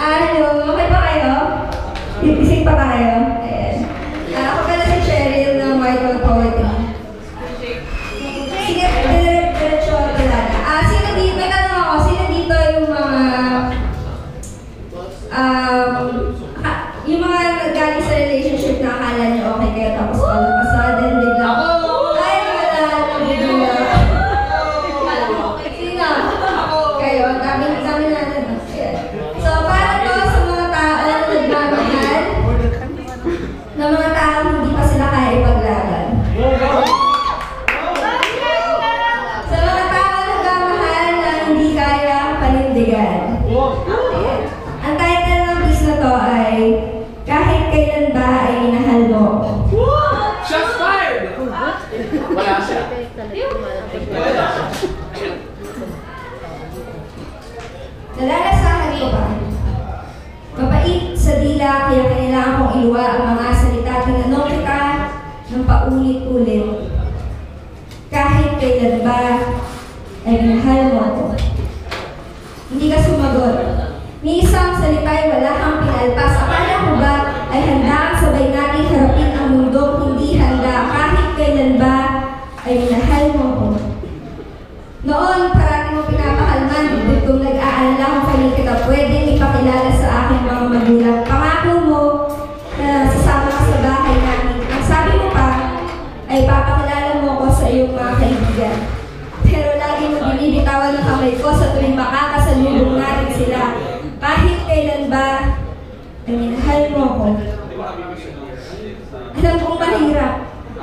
Ano, okay ba kayo? Isip pa ba kayo? Ayan. Ako pala si Cheryl ng White Poetry. Sige, diretso talaga. Sino dito, may tanong ako, sino dito yung mga galing sa relationship na akala niyo okay kayo tapos sudden bigla. Ay, wala na bigla. Sino? Kayo, dami natin. So, para to sa mga tao na nagmamahal, na mga tao hindi pa sila kaya ipaglaban. Sa mga tao na nagmamahal na hindi kaya panindigan. Ang title ng piece na to ay Kahit Kailan Ba Ay Minahal Mo. Shots fired! Wala siya. Nalalasahan ko ba? Mapait sa dila kaya kailangan kong iluwa ang mga salita. Tinanong kita ng paulit-ulit. Kahit kailan ba ay minahal mo ako? Hindi ka sumagot. Ni isang salita ay wala kang pinalpas. Akala mo ba ay handa ang sabay natin harapin ang mundong hindi handa? Kahit kailan ba ay minahal mo ako? Noon, parati mo pinapakalman, kung nag-aalala kung kailan kita pwedeng ipakilala sa aking mga magulang. Pangako mo na sasama ka sa bahay namin. Ang sabi mo pa, ay papakilala mo ako sa iyong mga kaibigan. Pero lagi mo binibitawan ng kamay ko sa tuwing makakasalubong natin sila. Kahit kailan ba, ay minahal mo ako. Alam kong mahirap.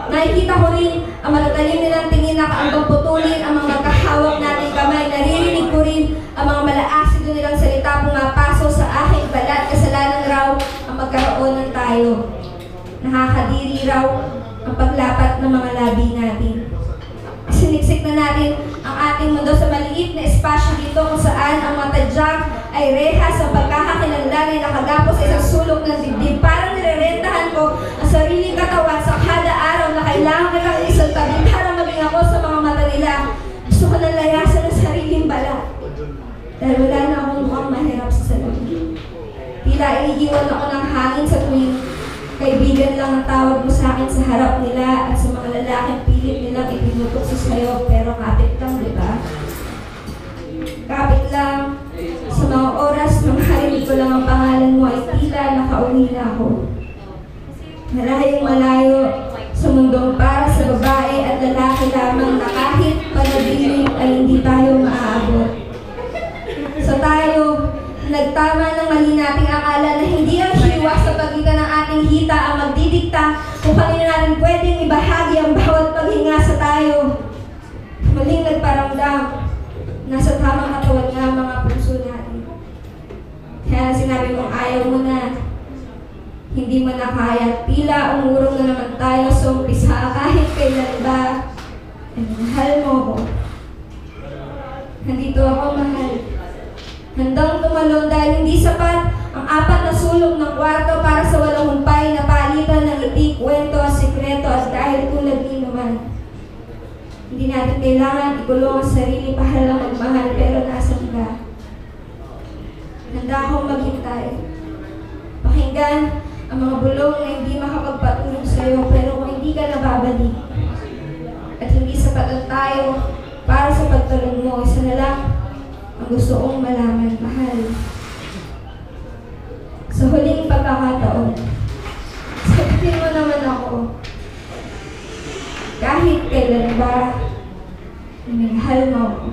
Nakikita ko rin ang matatalim nilang tingin na kaambang putulin ang mga magkahawak nating kamay. Naririnig ko rin ang mga malaasido nilang salita pumapaso sa aking balat. Kasalanan raw ang magkaroon ng tayo. Nakakadiri raw ang paglapat ng mga labi natin. Siniksik na natin ang ating mundo sa maliit na espasyo dito kung saan ang mga tadyag ay rehas sa pagkakakilanlan ay nakagapos sa isang sulok ng dibdib. Parang nirerentahan ko ang sariling katawan sa kada araw na kailangan kitang isang tabi para maging ako sa mga mata nila. Gusto ko nang layasan ang sariling balat. Dahil wala na akong mukhang mahirap sa salamin. Tila iniiwan ako ng hangin sa tuwing kaibigan lang ang tawag mo sa akin sa harap nila at sa mga lalaking pilit nilang itinutok sa sayo, pero kapit lang, di ba? Kapit lang. Sa mga oras na marinig ko lang ang pangalan mo ay tila nakauwi na ako. Malayong malayo sa mundong para sa babae at lalaki lamang na kahit panabiling ay hindi tayo maaabot. So tayo, nagtama ng mali nating akala na hindi ang hiwa sa pagitan ng ating hita ang magdidikta kung kanino natin pwedeng ibahagi ang bawat paghinga sa tayo. Maling nagparamdam. Nasa tamang katawan nga ang mga puso natin. Kaya sinabi mong ayaw mo na. Hindi mo na kaya. Tila umurong na naman tayo sa umpisa. Kahit kailan ba, mahal mo ko. Nandito ako, mahal. Handang tumalon dahil hindi sapat ang 4 na sulok ng kwarto para sa walang humpay na palitan ng itik, kwento at sikreto at dahil tulad ni naman. Hindi natin kailangan ikulong ang sarili para lang magmahal pero nasan ka? Handa akong maghintay. Pakinggan ang mga bulong na hindi makapagpatulong sa iyo pero kung hindi ka nababalik at hindi sapat ang tayo para sa pagtulong mo, isa na lang ang gusto kong malaman, mahal. Sa huling pagkakataon, sagutin mo naman ako. Kahit kailan ba, minahal mo ako.